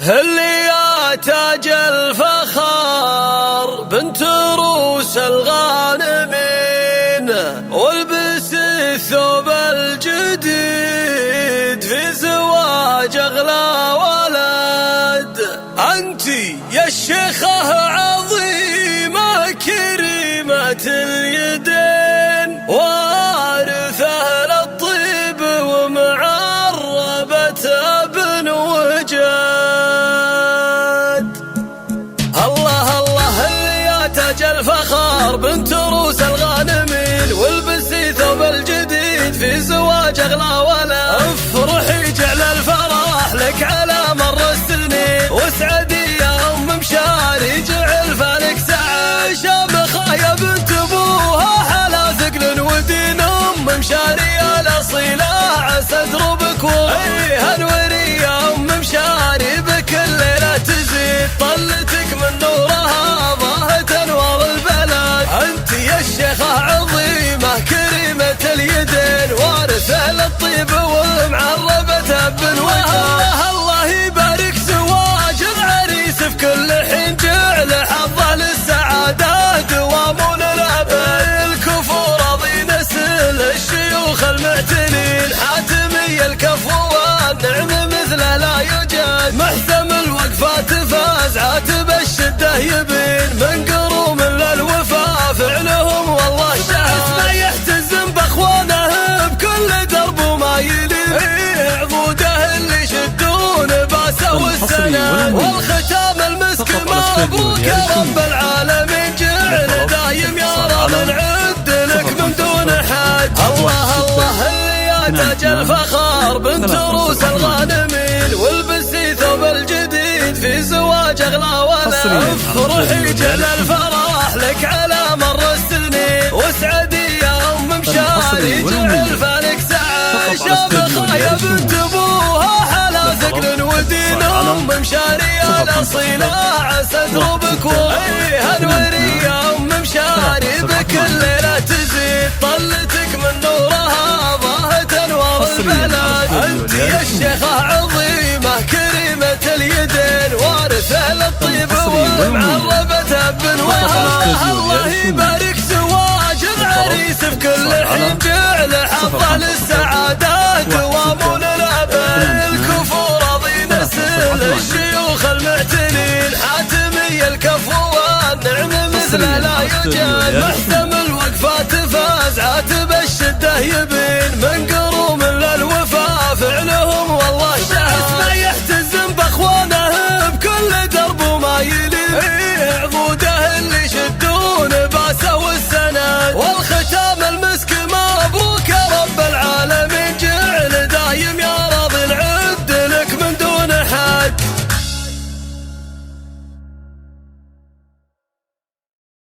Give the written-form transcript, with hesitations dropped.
اللي يا تاج الفخار بنت روس الغانمين، والبس الثوب الجديد في زواج أغلى ولد. أنتي يا الشيخة عظيمة كريمة اليدين، وارثة للطيب ومعربة ابن وجد. الله الله اللي يا تاج الفخار بنت روس الغانمين، والبسي ثوب الجديد في زواج أغلى ولد. افرحي جعل الفرح لك على مر السنين، واسعدي يا أم مشاري جعل فالك سعى. شامخة يا بنت أبوها حلا ثقل ودين، أم مشاري الأصيلة عسى دروبك هنوري يا أم مشاري بكل ليلة تزيد، طلتك من نورها ضاهت أنوار البلد. أنت يا الشيخة عظيمة كريمة اليدين، وارثة للطيب ومعربة ابن وجد. الله يبارك زواج العريس في كل حين، جعل حظه للسعادة دوام للأبد. الكفور راضي نسل الشيوخ المعتنين، حاتمي الكفو والنعم مثله لا يوجد. محسم الوقفات فاز عاتب الشدة يبين، من قروم للوفا فعلهم والله شهد. ما يحتزم باخوانه بكل درب وما يلين، عضوده اللي يشدون باسه والسند. والختام المسك مبروك يا رب العالمين، جعل دايم يا رب نعد لك من دون حد. الله الله اللي يا تاج الفخار بنت روس الغانمين، والبسي ثوب الجديد في زواج أغلى ولد. افرحي جعل الفرح لك على مر السنين، واسعدي يا أم مشاري جعل فالك سعى. شامخة يا بنت أبوها حلا ثقل ودين، أم مشاري الأصيلة عسى دروبك هنوري يا أم مشاري بكل ليلة تزيد، طلتك من نورها ضاهت أنوار البلد. أنت يا الشيخة عظيمة كريمة اليدين، وارثة للطيب ومعربة ابن وجد. الله يبارك زواج العريس في كل حين، جعل حظه للسعادة دوام للأبد. الكفور راضي نسل الشيوخ المعتنين، حاتمي الكفو والنعم مثله لا يوجد. محسم الوقفات فاز عاتب الشدة يبين، من قروم للوفا فعلهم والله شهد.